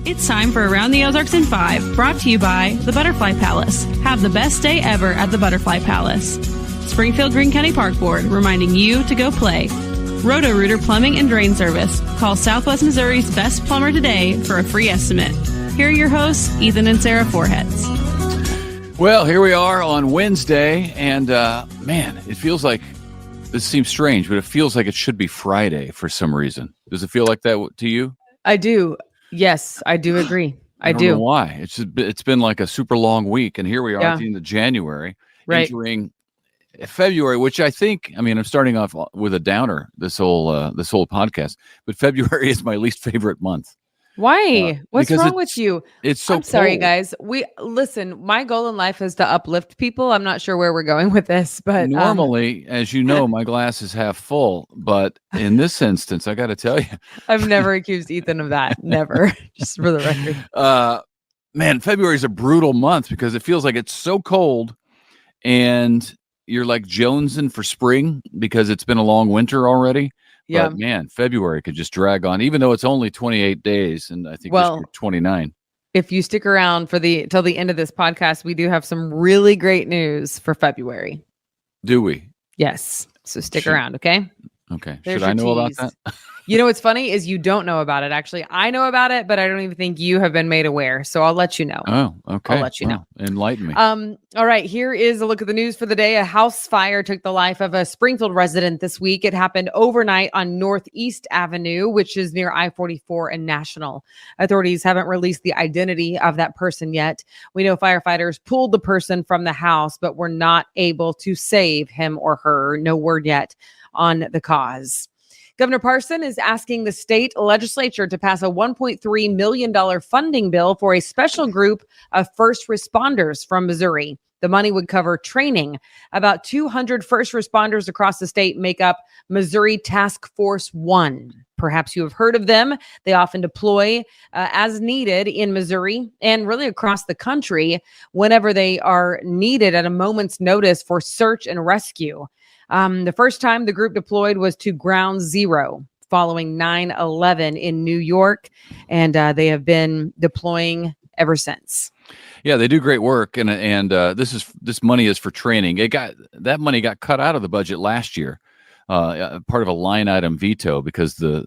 It's time for Around the Ozarks in 5, brought to you by the Butterfly Palace. Have the best day ever at the Butterfly Palace. Springfield Greene County Park Board, reminding you to go play. Roto-Rooter Plumbing and Drain Service. Call Southwest Missouri's best plumber today for a free estimate. Here are your hosts, Ethan and Sarah Foreheads. Well, here we are on Wednesday, and man, it feels like, this seems strange, but it feels like it should be Friday for some reason. Does it feel like that to you? I do. Yes, I do agree. I don't know why. It's been like a super long week, and here we are at the end of January, entering February, which I think, I'm starting off with a downer this whole podcast, but February is my least favorite month. Why? What's wrong with you? It's so I'm sorry, cold. guys. Listen, my goal in life is to uplift people. I'm not sure where we're going with this, but normally, as you know, my glass is half full, but in this instance, I got to tell you, I've never accused Ethan of that. Never. Just for the record. Man, February is a brutal month because it feels like it's so cold and you're like jonesing for spring because it's been a long winter already. Yeah. But man, February could just drag on, even though it's only 28 days, and I think this year 29. If you stick around till the end of this podcast, we do have some really great news for February. Do we? Yes. So stick around, okay? Okay. There's Should I know about that? You know what's funny is you don't know about it. Actually, I know about it, but I don't even think you have been made aware. So I'll let you know. Oh, okay. I'll let you know. Enlighten me. All right. Here is a look at the news for the day. A house fire took the life of a Springfield resident this week. It happened overnight on Northeast Avenue, which is near I-44 and National. Authorities haven't released the identity of that person yet. We know firefighters pulled the person from the house, but were not able to save him or her. No word yet on the cause. Governor Parson is asking the state legislature to pass a $1.3 million funding bill for a special group of first responders from Missouri. The money would cover training. About 200 first responders across the state make up Missouri Task Force 1. Perhaps you have heard of them. They often deploy as needed in Missouri and really across the country whenever they are needed at a moment's notice for search and rescue. The first time the group deployed was to Ground Zero following 9/11 in New York, and they have been deploying ever since. Yeah, they do great work, and this money is for training. That money got cut out of the budget last year, part of a line item veto because the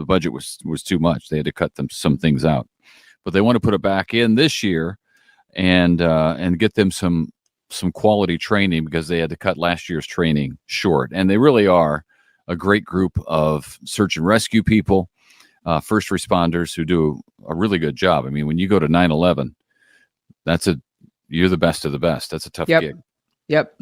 budget was too much. They had to cut some things out, but they want to put it back in this year, and get them some quality training because they had to cut last year's training short. And they really are a great group of search and rescue people, first responders who do a really good job. When you go to 9/11, you're the best of the best. That's a tough gig. Yep.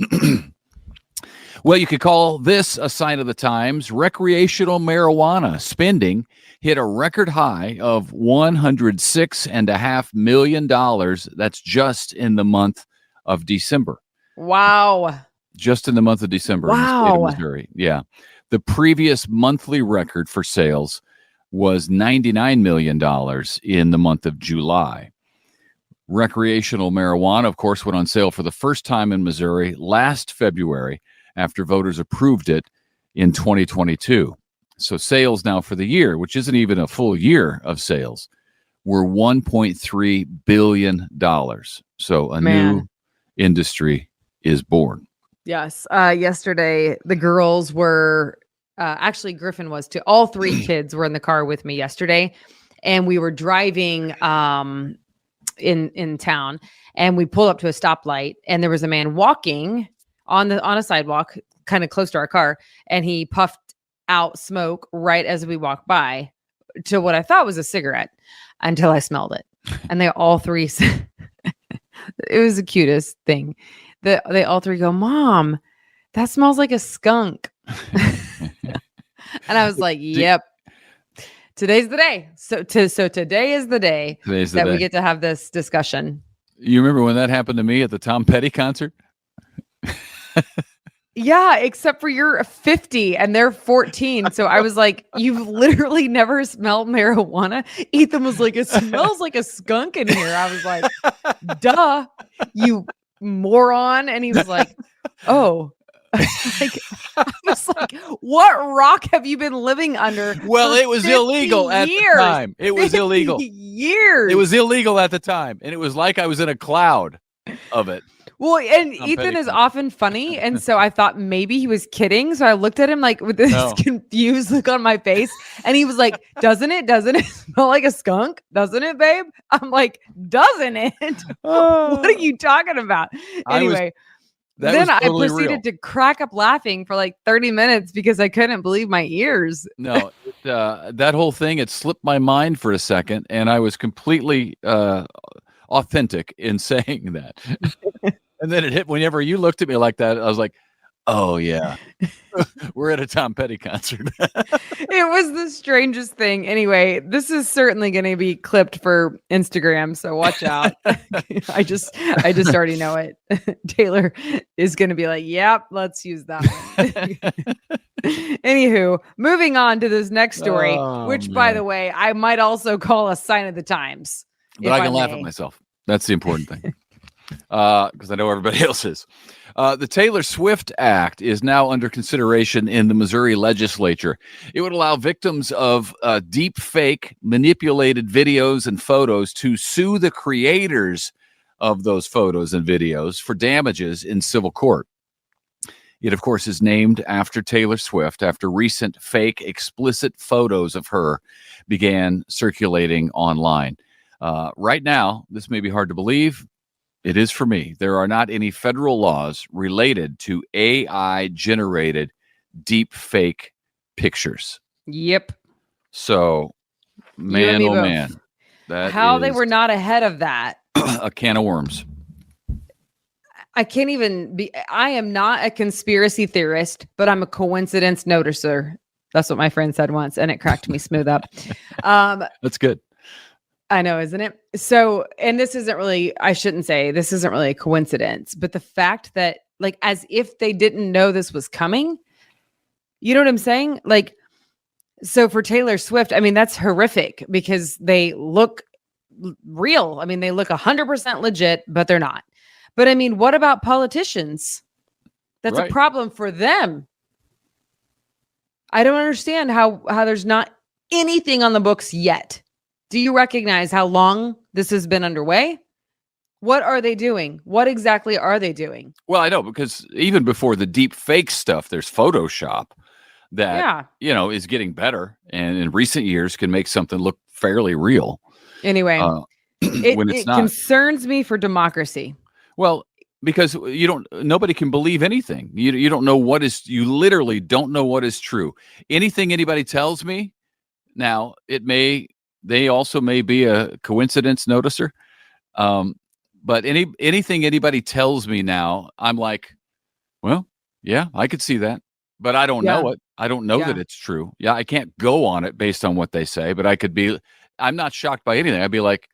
Well, you could call this a sign of the times. Recreational marijuana spending hit a record high of $106.5 million. That's just in the month of December. Wow. Just in the month of December in the state of Missouri. Yeah. The previous monthly record for sales was $99 million in the month of July. Recreational marijuana, of course, went on sale for the first time in Missouri last February after voters approved it in 2022. So sales now for the year, which isn't even a full year of sales, were $1.3 billion. So a new industry is born. Yes. Yesterday, the girls were actually Griffin was too. All three kids were in the car with me yesterday, and we were driving in town, and we pulled up to a stoplight, and there was a man walking on a sidewalk kind of close to our car, and he puffed out smoke right as we walked by to what I thought was a cigarette until I smelled it, and they all three said. It was the cutest thing. They all three go, "Mom, that smells like a skunk." And I was like, "Yep, today's the day." So today is the day that we get to have this discussion. You remember when that happened to me at the Tom Petty concert? Yeah, except for you're 50 and they're 14. So I was like, "You've literally never smelled marijuana?" Ethan was like, "It smells like a skunk in here." I was like, "Duh, you moron." And he was like, "Oh, Like, I was like, what rock have you been living under? Well, it was illegal at the time. It was illegal. Years. It was illegal at the time. And it was like I was in a cloud of it. Well, and Ethan is often funny. And so I thought maybe he was kidding. So I looked at him like with this confused look on my face. And he was like, doesn't it smell like a skunk? Doesn't it, babe? I'm like, doesn't it? What are you talking about? Anyway. Then I proceeded to crack up laughing for like 30 minutes because I couldn't believe my ears. No, that whole thing, it slipped my mind for a second, and I was completely authentic in saying that. And then it hit whenever you looked at me like that. I was like, oh, yeah, we're at a Tom Petty concert. It was the strangest thing. Anyway, this is certainly going to be clipped for Instagram, so watch out. I just already know it. Taylor is going to be like, yep, let's use that one. Anywho, moving on to this next story, which, by the way, I might also call a sign of the times. But I can laugh at myself. That's the important thing. Because I know everybody else is. The Taylor Swift Act is now under consideration in the Missouri legislature. It would allow victims of deep fake manipulated videos and photos to sue the creators of those photos and videos for damages in civil court. It, of course, is named after Taylor Swift after recent fake explicit photos of her began circulating online. Right now, this may be hard to believe. It is for me. There are not any federal laws related to AI-generated deep fake pictures. Yep. So, man, oh man. How they were not ahead of that. A can of worms. I can't even be. I am not a conspiracy theorist, but I'm a coincidence noticer. That's what my friend said once, and it cracked me smooth up. That's good. I know, isn't it? So, and this isn't really, I shouldn't say this isn't really a coincidence, but the fact that, like, as if they didn't know this was coming, you know what I'm saying? Like, so for Taylor Swift, I mean, that's horrific because they look real. I mean, they look 100% legit, but they're not. But I mean, what about politicians? That's a problem for them. I don't understand how there's not anything on the books yet. Do you recognize how long this has been underway? What are they doing? What exactly are they doing? Well, I know, because even before the deep fake stuff, there's Photoshop that, is getting better. And in recent years can make something look fairly real. Anyway, it concerns me for democracy. Well, because nobody can believe anything. You don't know you literally don't know what is true. Anything anybody tells me now, they also may be a coincidence noticer. But anything anybody tells me now, I'm like, well, yeah, I could see that, but I don't know it. I don't know that it's true. Yeah. I can't go on it based on what they say, but I'm not shocked by anything. I'd be like,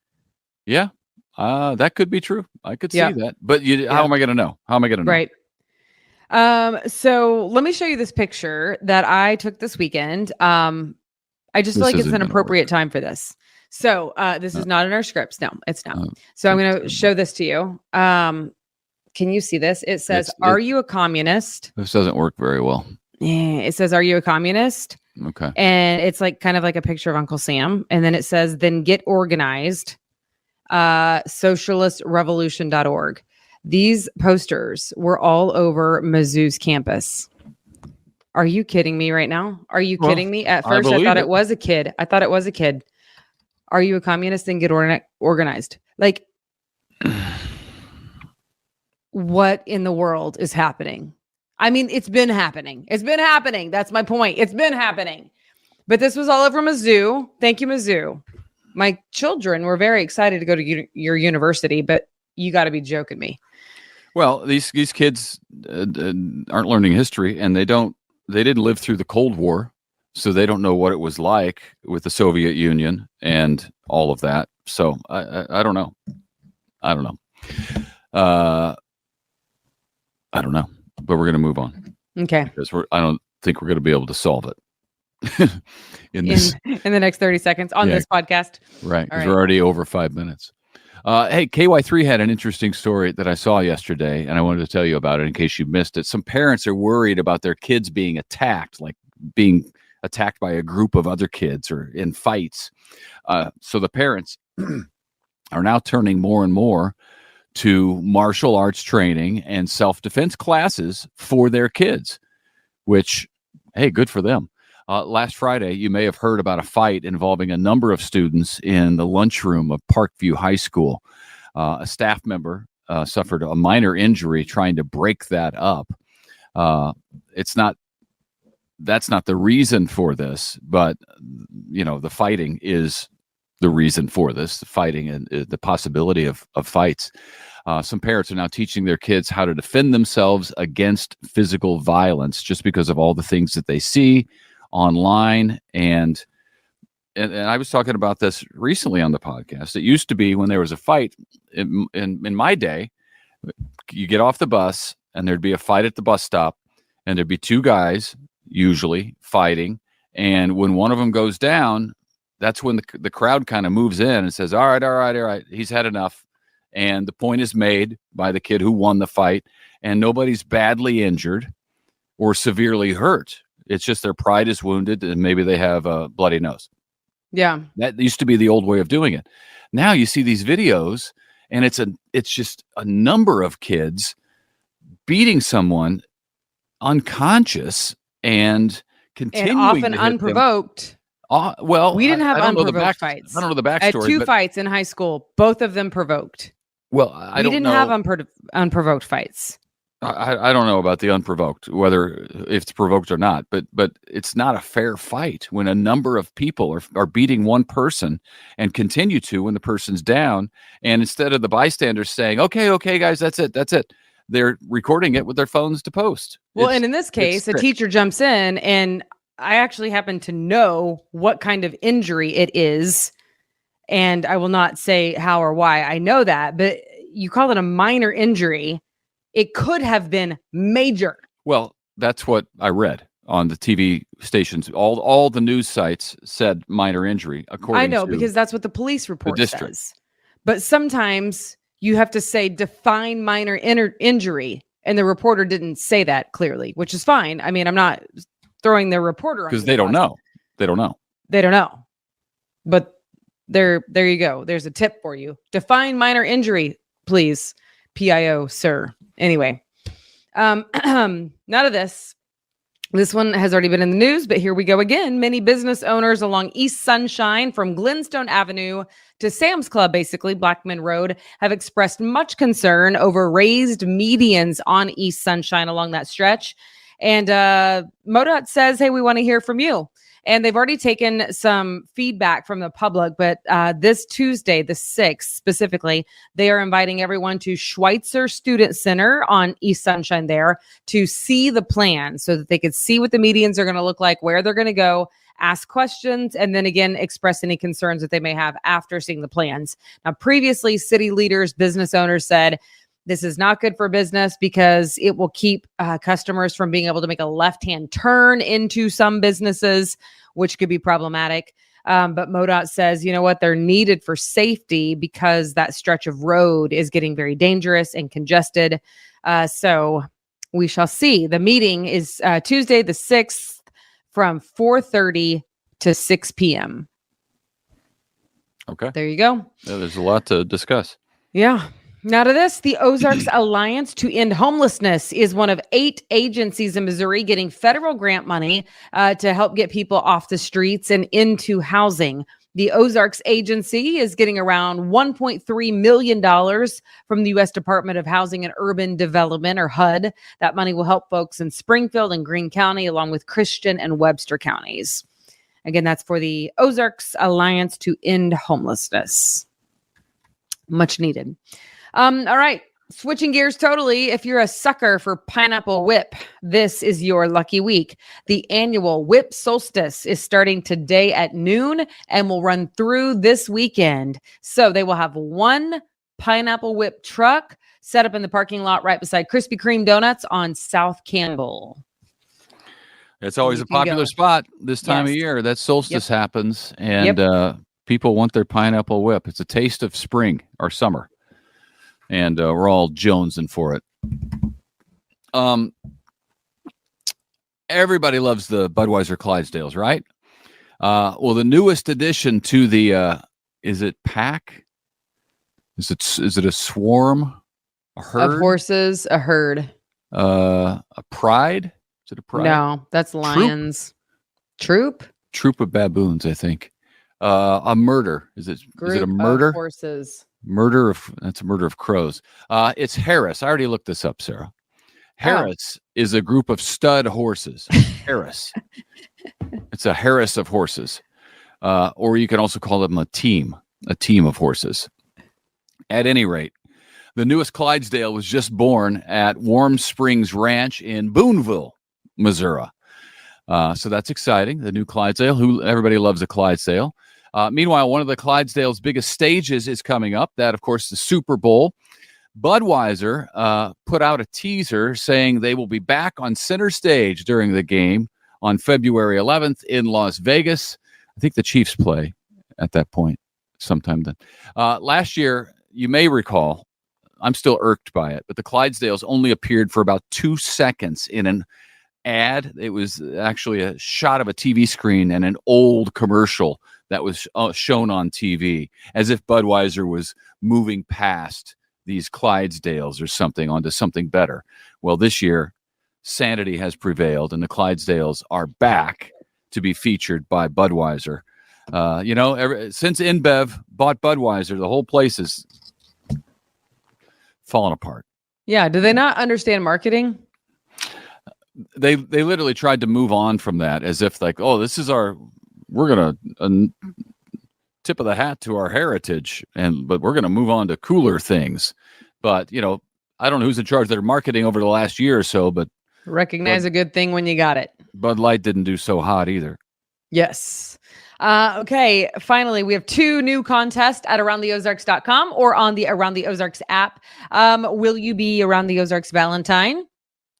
yeah, that could be true. I could see that, but how am I going to know? How am I going to know? Right. So let me show you this picture that I took this weekend. I just feel like it's an appropriate time for this. So this is not in our scripts. No, it's not. So I'm going to show this to you. Can you see this? It says, are you a communist? This doesn't work very well. Yeah, it says, are you a communist? Okay. And it's like kind of like a picture of Uncle Sam. And then it says, then get organized, socialistrevolution.org. These posters were all over Mizzou's campus. Are you kidding me right now? Are you kidding me? At first, I thought it was a kid. Are you a communist? And get organized? Like, what in the world is happening? I mean, it's been happening. That's my point. It's been happening. But this was all over Mizzou. Thank you, Mizzou. My children were very excited to go to your university, but you got to be joking me. Well, these kids aren't learning history, and they didn't live through the Cold War, so they don't know what it was like with the Soviet Union and all of that. So I don't know. I don't know, but we're going to move on. Okay. Because I don't think we're going to be able to solve it in the next 30 seconds on this podcast. Right. Because we're already over 5 minutes. Hey, KY3 had an interesting story that I saw yesterday, and I wanted to tell you about it in case you missed it. Some parents are worried about their kids being attacked, like being attacked by a group of other kids or in fights. So the parents are now turning more and more to martial arts training and self-defense classes for their kids, which, hey, good for them. Last Friday, you may have heard about a fight involving a number of students in the lunchroom of Parkview High School. A staff member suffered a minor injury trying to break that up. That's not the reason for this, but the fighting is the reason for this. The fighting and the possibility of fights. Some parents are now teaching their kids how to defend themselves against physical violence just because of all the things that they see online. And I was talking about this recently on the podcast. It used to be when there was a fight in my day, you get off the bus and there'd be a fight at the bus stop and there'd be two guys usually fighting. And when one of them goes down, that's when the crowd kind of moves in and says, all right, he's had enough. And the point is made by the kid who won the fight, and nobody's badly injured or severely hurt. It's just their pride is wounded and maybe they have a bloody nose. Yeah. That used to be the old way of doing it. Now you see these videos and it's just a number of kids beating someone unconscious and continuing and often to hit unprovoked. Well, we didn't have I don't unprovoked fights. I don't know the backstory. I had two fights in high school, both of them provoked. Well, I don't know. We didn't have unprovoked fights. I don't know about the unprovoked, whether it's provoked or not, but it's not a fair fight when a number of people are beating one person and continue to when the person's down. And instead of the bystanders saying, okay, guys, that's it. They're recording it with their phones to post. Well, and in this case, a teacher jumps in, and I actually happen to know what kind of injury it is. And I will not say how or why I know that, but you call it a minor injury. It could have been major. Well, that's what I read on the TV stations. All the news sites said minor injury, according to I know, because that's what the police report says. But sometimes you have to say define minor injury, and the reporter didn't say that clearly, which is fine. I mean, I'm not throwing the reporter on because they don't know. They don't know. But there you go. There's a tip for you. Define minor injury, please. PIO, sir. Anyway, none of this. This one has already been in the news, but here we go again. Many business owners along East Sunshine from Glenstone Avenue to Sam's Club, basically Blackman Road, have expressed much concern over raised medians on East Sunshine along that stretch. And MoDOT says, hey, we want to hear from you. And they've already taken some feedback from the public, but this Tuesday, the 6th specifically, they are inviting everyone to Schweitzer Student Center on East Sunshine there to see the plan so that they could see what the medians are going to look like, where they're going to go, ask questions, and then again, express any concerns that they may have after seeing the plans. Now, previously, city leaders, business owners said, this is not good for business because it will keep customers from being able to make a left-hand turn into some businesses, which could be problematic. But MoDOT says, you know what, they're needed for safety because that stretch of road is getting very dangerous and congested. So we shall see. The meeting is Tuesday the 6th from 4:30 to 6 p.m. Okay. There you go. Yeah, there's a lot to discuss. Yeah. Now to this, the Ozarks Alliance to End Homelessness is one of 8 agencies in Missouri getting federal grant money to help get people off the streets and into housing. The Ozarks Agency is getting around $1.3 million from the U.S. Department of Housing and Urban Development, or HUD. That money will help folks in Springfield and Greene County, along with Christian and Webster counties. Again, that's for the Ozarks Alliance to End Homelessness. Much needed. All right. Switching gears totally. If you're a sucker for Pineapple Whip, this is your lucky week. The annual Whip Solstice is starting today at noon and will run through this weekend. So they will have one Pineapple Whip truck set up in the parking lot right beside Krispy Kreme Donuts on South Campbell. It's always a popular spot this time of year. That solstice happens. And People want their pineapple whip. It's a taste of spring or summer, and we're all jonesing for it. Everybody loves the Budweiser Clydesdales, right? Well, the newest addition to the is it pack? Is it a swarm? A herd? Of horses, a herd. A pride? Is it a pride? No, that's lions. Troop of baboons, I think. A murder. Is it a murder? Of horses. That's a murder of crows. It's Harris. I already looked this up, Sarah. Harris is a group of stud horses. Harris. It's a Harris of horses. Or you can also call them a team of horses. At any rate, the newest Clydesdale was just born at Warm Springs Ranch in Boonville, Missouri. So that's exciting. The new Clydesdale, everybody loves a Clydesdale. Meanwhile, one of the Clydesdale's biggest stages is coming up. That, of course, the Super Bowl. Budweiser put out a teaser saying they will be back on center stage during the game on February 11th in Las Vegas. I think the Chiefs play at that point sometime then. Last year, you may recall, I'm still irked by it, but the Clydesdales only appeared for about 2 seconds in an ad. It was actually a shot of a TV screen and an old commercial that was shown on TV, as if Budweiser was moving past these Clydesdales or something onto something better. Well, this year, sanity has prevailed, and the Clydesdales are back to be featured by Budweiser. Since InBev bought Budweiser, the whole place is falling apart. Yeah. Do they not understand marketing? They literally tried to move on from that as if like, oh, this is we're going to tip of the hat to our heritage, but we're going to move on to cooler things. But, I don't know who's in charge of their marketing over the last year or so, but recognize a good thing when you got it. Bud Light didn't do so hot either. Yes. Okay. Finally, we have 2 new contests at aroundtheozarks.com or on the Around the Ozarks app. Will you be Around the Ozarks Valentine?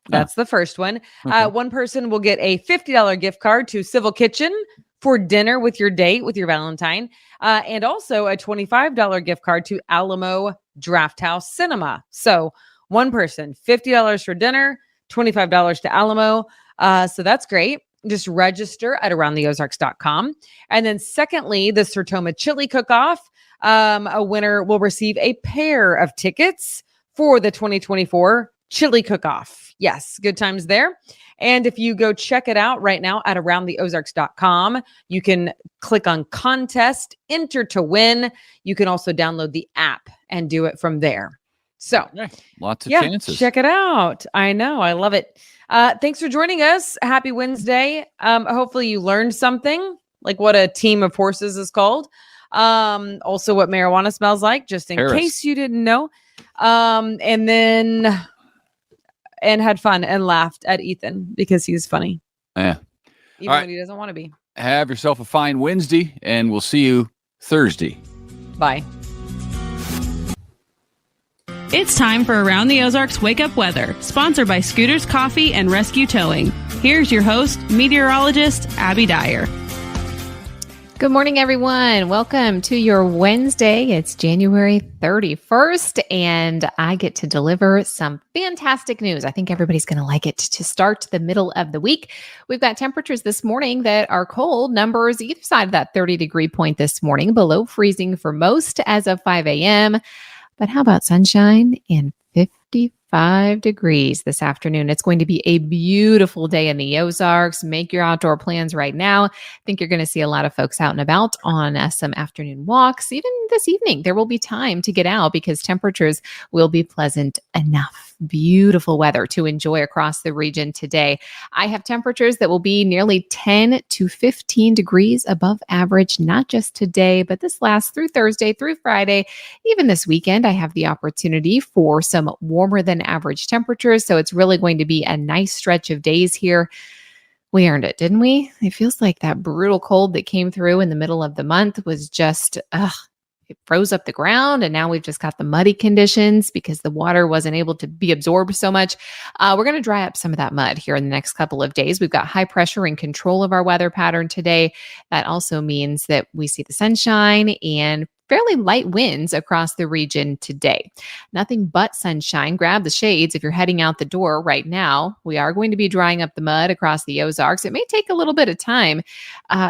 That's the first one. Okay. One person will get a $50 gift card to Civil Kitchen for dinner with your date, with your Valentine, and also a $25 gift card to Alamo Drafthouse Cinema. So one person, $50 for dinner, $25 to Alamo. So that's great. Just register at aroundtheozarks.com. And then secondly, the Sertoma Chili Cook-Off. A winner will receive a pair of tickets for the 2024 Chili Cook-Off. Yes, good times there. And if you go check it out right now at aroundtheozarks.com, you can click on contest, enter to win. You can also download the app and do it from there. So lots of chances. Check it out. I know. I love it. Thanks for joining us. Happy Wednesday. Hopefully you learned something, like what a team of horses is called. Also what marijuana smells like, just in case you didn't know. And had fun and laughed at Ethan because he's funny. Yeah. Even when he doesn't want to be. Have yourself a fine Wednesday, and we'll see you Thursday. Bye. It's time for Around the Ozarks Wake Up Weather, sponsored by Scooters Coffee and Rescue Towing. Here's your host, meteorologist Abby Dyer. Good morning, everyone. Welcome to your Wednesday. It's January 31st, and I get to deliver some fantastic news. I think everybody's going to like it to start the middle of the week. We've got temperatures this morning that are cold, numbers either side of that 30-degree point this morning, below freezing for most as of 5 a.m. But how about sunshine and 55 degrees this afternoon? It's going to be a beautiful day in the Ozarks. Make your outdoor plans right now. I think you're going to see a lot of folks out and about on some afternoon walks. Even this evening, there will be time to get out because temperatures will be pleasant enough. Beautiful weather to enjoy across the region today. I have temperatures that will be nearly 10 to 15 degrees above average, not just today, but this lasts through Thursday, through Friday. Even this weekend, I have the opportunity for some warmer than average temperatures. So it's really going to be a nice stretch of days here. We earned it, didn't we? It feels like that brutal cold that came through in the middle of the month was just, it froze up the ground, and now we've just got the muddy conditions because the water wasn't able to be absorbed so much. We're going to dry up some of that mud here in the next couple of days. We've got high pressure in control of our weather pattern today. That also means that we see the sunshine and fairly light winds across the region today. Nothing but sunshine. Grab the shades if you're heading out the door right now. We are going to be drying up the mud across the Ozarks. It may take a little bit of time,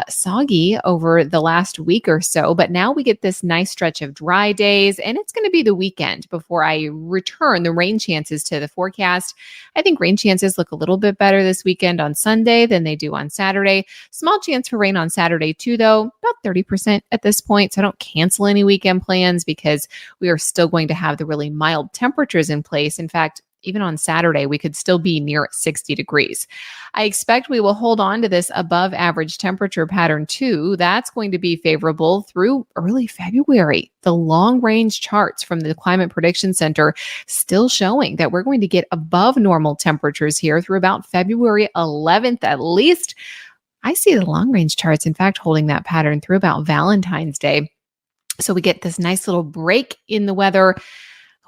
soggy over the last week or so, but now we get this nice stretch of dry days, and it's going to be the weekend before I return the rain chances to the forecast. I think rain chances look a little bit better this weekend on Sunday than they do on Saturday. Small chance for rain on Saturday too, though, about 30% at this point, so I don't cancel any weekend plans because we are still going to have the really mild temperatures in place. In fact, even on Saturday, we could still be near 60 degrees. I expect we will hold on to this above average temperature pattern too. That's going to be favorable through early February. The long range charts from the Climate Prediction Center still showing that we're going to get above normal temperatures here through about February 11th at least. I see the long range charts, in fact, holding that pattern through about Valentine's Day. So we get this nice little break in the weather.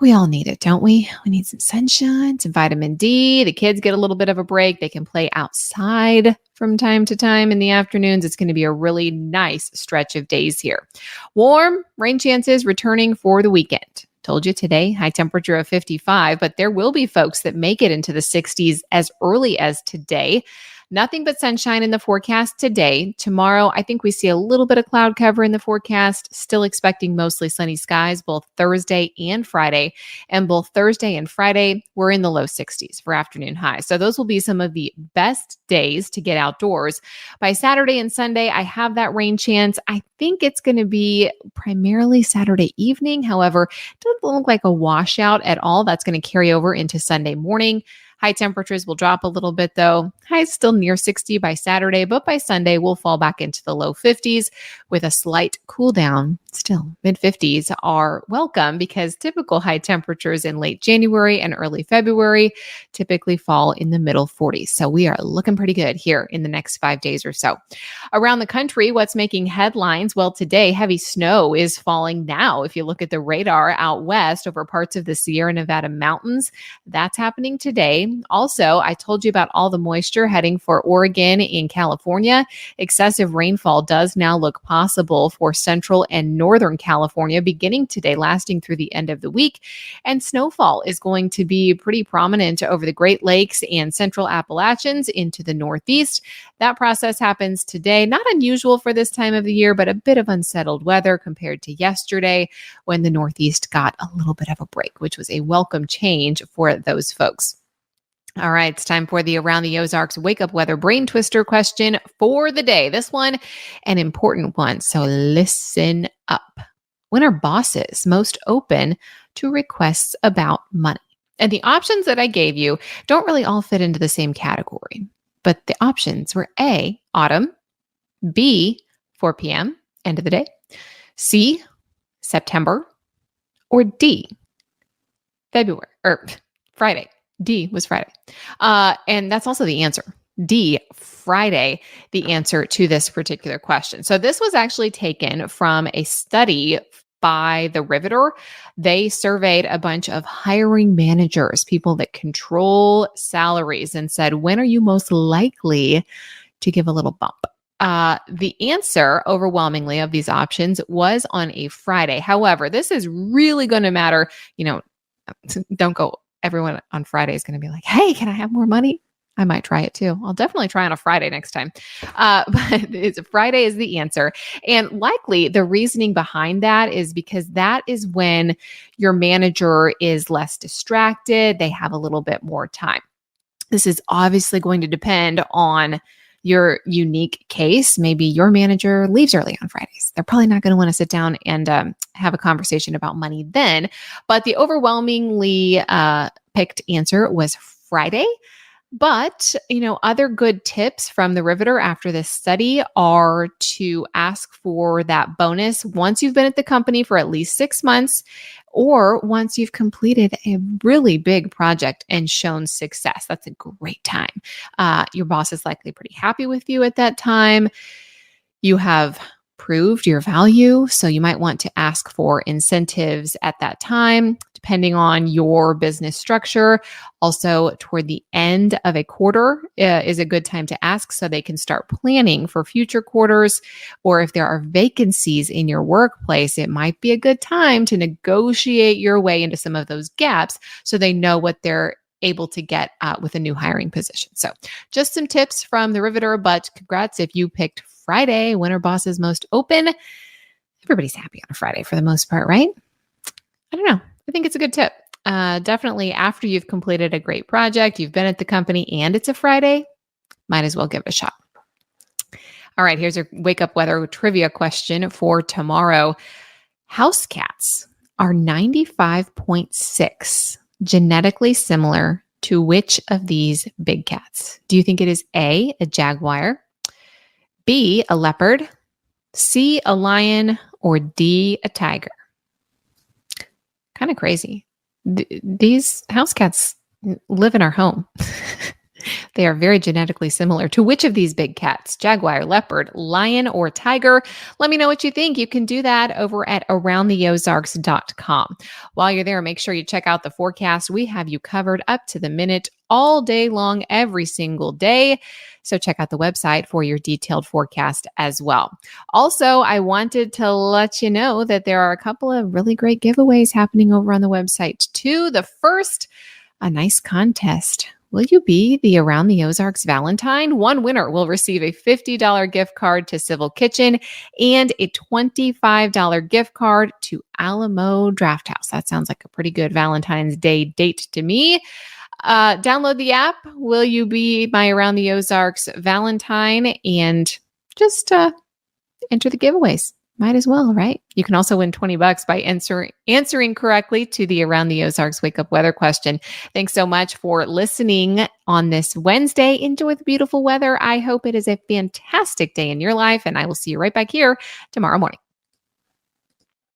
We all need it, don't we? We need some sunshine, some vitamin D. The kids get a little bit of a break. They can play outside from time to time in the afternoons. It's going to be a really nice stretch of days here. Warm, rain chances returning for the weekend. Told you today, high temperature of 55, but there will be folks that make it into the 60s as early as today. Nothing but sunshine in the forecast today. Tomorrow, I think we see a little bit of cloud cover in the forecast. Still expecting mostly sunny skies both Thursday and Friday. And both Thursday and Friday, we're in the low 60s for afternoon highs. So those will be some of the best days to get outdoors. By Saturday and Sunday, I have that rain chance. I think it's going to be primarily Saturday evening. However, it doesn't look like a washout at all. That's going to carry over into Sunday morning. High temperatures will drop a little bit though. Highs still near 60 by Saturday, but by Sunday we'll fall back into the low 50s with a slight cool down. Still, mid 50s are welcome because typical high temperatures in late January and early February typically fall in the middle 40s. So we are looking pretty good here in the next 5 days or so. Around the country, what's making headlines? Well, today, heavy snow is falling now. If you look at the radar out west over parts of the Sierra Nevada mountains, that's happening today. Also, I told you about all the moisture heading for Oregon and California. Excessive rainfall does now look possible for central and northern California beginning today, lasting through the end of the week. And snowfall is going to be pretty prominent over the Great Lakes and central Appalachians into the northeast. That process happens today. Not unusual for this time of the year, but a bit of unsettled weather compared to yesterday when the northeast got a little bit of a break, which was a welcome change for those folks. All right, it's time for the Around the Ozarks Wake Up Weather Brain Twister question for the day. This one, an important one, so listen up. When are bosses most open to requests about money? And the options that I gave you don't really all fit into the same category, but the options were A, autumn, B, 4 p.m., end of the day, C, September, or D, February, or Friday. D was Friday. And that's also the answer. D, Friday, the answer to this particular question. So this was actually taken from a study by the Riveter. They surveyed a bunch of hiring managers, people that control salaries, and said, when are you most likely to give a little bump? The answer overwhelmingly of these options was on a Friday. However, this is really going to matter. Don't go. Everyone on Friday is going to be like, hey, can I have more money? I might try it too. I'll definitely try on a Friday next time. But Friday is the answer. And likely the reasoning behind that is because that is when your manager is less distracted. They have a little bit more time. This is obviously going to depend on your unique case. Maybe your manager leaves early on Fridays. They're probably not going to want to sit down and have a conversation about money then. But the overwhelmingly picked answer was Friday. But, other good tips from the Riveter after this study are to ask for that bonus once you've been at the company for at least 6 months, or once you've completed a really big project and shown success. That's a great time. Your boss is likely pretty happy with you at that time. You have proved your value. So you might want to ask for incentives at that time, depending on your business structure. Also, toward the end of a quarter is a good time to ask so they can start planning for future quarters. Or if there are vacancies in your workplace, it might be a good time to negotiate your way into some of those gaps so they know what they're able to get with a new hiring position. So just some tips from the Riveter, but congrats if you picked Friday when our boss is most open. Everybody's happy on a Friday for the most part, right? I don't know. I think it's a good tip. Definitely after you've completed a great project, you've been at the company and it's a Friday, might as well give it a shot. All right, here's your wake up weather trivia question for tomorrow. House cats are 95.6 genetically similar to which of these big cats? Do you think it is A, a jaguar, B, a leopard, C, a lion, or D, a tiger? Kind of crazy. These house cats live in our home. They are very genetically similar to which of these big cats? Jaguar, leopard, lion, or tiger? Let me know what you think. You can do that over at aroundtheozarks.com. While you're there, make sure you check out the forecast. We have you covered up to the minute all day long, every single day. So check out the website for your detailed forecast as well. Also, I wanted to let you know that there are a couple of really great giveaways happening over on the website too. The first, a nice contest. Will you be the Around the Ozarks Valentine? One winner will receive a $50 gift card to Civil Kitchen and a $25 gift card to Alamo Drafthouse. That sounds like a pretty good Valentine's Day date to me. Download the app. Will you be my Around the Ozarks Valentine? And just enter the giveaways. Might as well, right? You can also win $20 by answering correctly to the Around the Ozarks Wake Up Weather question. Thanks so much for listening on this Wednesday. Enjoy the beautiful weather. I hope it is a fantastic day in your life, and I will see you right back here tomorrow morning.